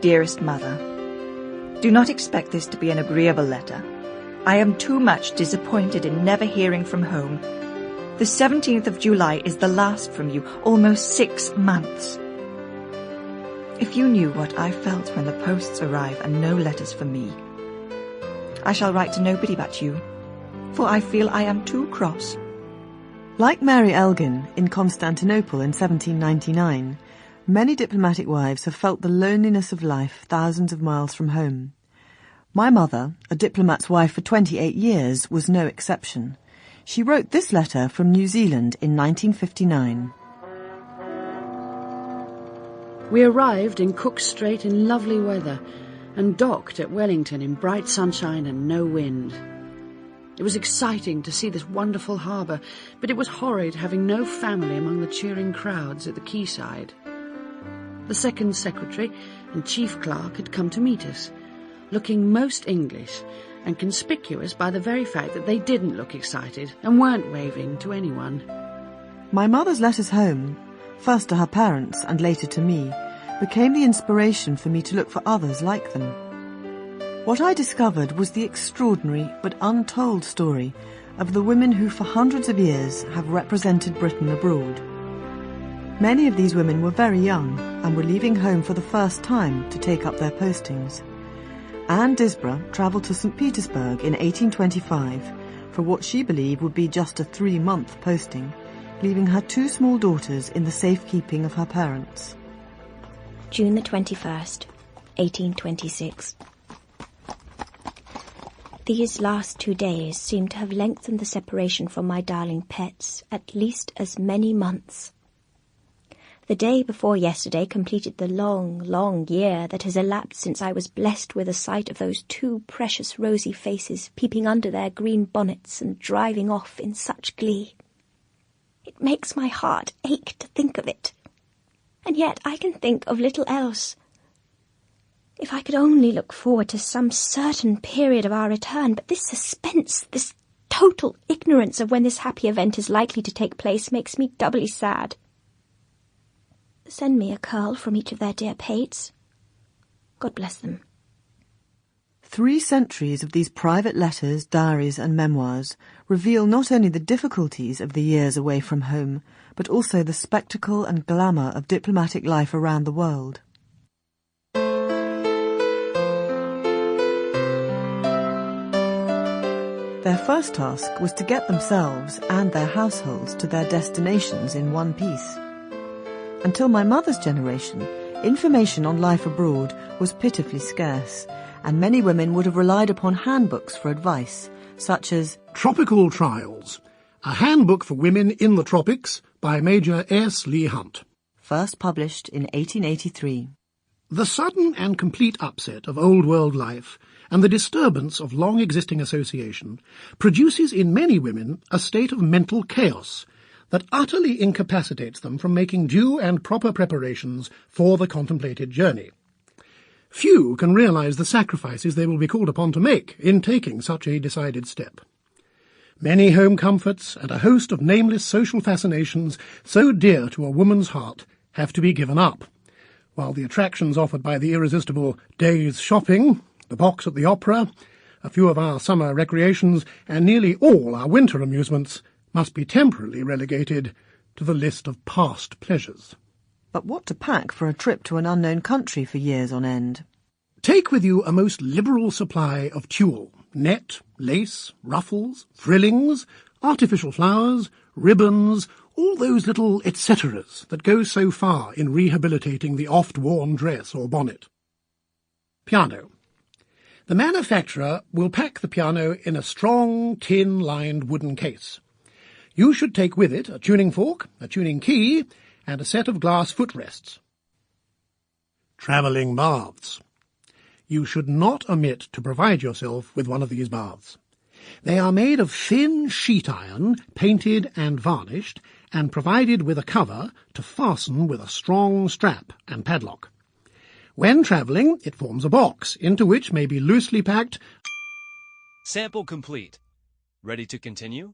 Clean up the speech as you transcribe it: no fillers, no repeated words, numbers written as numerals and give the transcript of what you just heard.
Dearest Mother, do not expect this to be an agreeable letter. I am too much disappointed in never hearing from home. The 17th of July is the last from you, almost 6 months. If you knew what I felt when the posts arrive and no letters for me. I shall write to nobody but you, for I feel I am too cross. Like Mary Elgin in Constantinople in 1799, many diplomatic wives have felt the loneliness of life thousands of miles from home. My mother, a diplomat's wife for 28 years, was no exception. She wrote this letter from New Zealand in 1959. We arrived in Cook Strait in lovely weather and docked at Wellington in bright sunshine and no wind. It was exciting to see this wonderful harbour, but it was horrid having no family among the cheering crowds at the quayside. The second secretary and chief clerk had come to meet us, looking most English and conspicuous by the very fact that they didn't look excited and weren't waving to anyone. My mother's letters home, first to her parents and later to me, became the inspiration for me to look for others like them. What I discovered was the extraordinary but untold story of the women who for hundreds of years have represented Britain abroad. Many of these women were very young and were leaving home for the first time to take up their postings. Anne Disborough travelled to St. Petersburg in 1825 for what she believed would be just a 3-month posting, leaving her 2 small daughters in the safekeeping of her parents. June the 21st, 1826. These last 2 days seem to have lengthened the separation from my darling pets at least as many months. The day before yesterday completed the long, long year that has elapsed since I was blessed with a sight of those 2 precious rosy faces peeping under their green bonnets and driving off in such glee. It makes my heart ache to think of it, and yet I can think of little else. If I could only look forward to some certain period of our return, but this suspense, this total ignorance of when this happy event is likely to take place makes me doubly sad. Send me a curl from each of their dear pates. God bless them. 3 centuries of these private letters, diaries and memoirs reveal not only the difficulties of the years away from home, but also the spectacle and glamour of diplomatic life around the world. Their first task was to get themselves and their households to their destinations in one piece. Until my mother's generation, information on life abroad was pitifully scarce, and many women would have relied upon handbooks for advice, such as Tropical Trials, a handbook for women in the tropics by Major S. Leigh Hunt, first published in 1883. The sudden and complete upset of old world life and the disturbance of long-existing association produces in many women a state of mental chaos that utterly incapacitates them from making due and proper preparations for the contemplated journey. Few can realize the sacrifices they will be called upon to make in taking such a decided step. Many home comforts and a host of nameless social fascinations so dear to a woman's heart have to be given up, while the attractions offered by the irresistible day's shopping, the box at the opera, a few of our summer recreations, and nearly all our winter amusements must be temporarily relegated to the list of past pleasures. But what to pack for a trip to an unknown country for years on end? Take with you a most liberal supply of tulle, net, lace, ruffles, frillings, artificial flowers, ribbons, all those little et-ceteras that go so far in rehabilitating the oft-worn dress or bonnet. Piano. The manufacturer will pack the piano in a strong, tin-lined wooden case. You should take with it a tuning fork, a tuning key, and a set of glass footrests. Travelling baths. You should not omit to provide yourself with one of these baths. They are made of thin sheet iron, painted and varnished, and provided with a cover to fasten with a strong strap and padlock. When travelling, it forms a box, into which may be loosely packed. Sample complete. Ready to continue?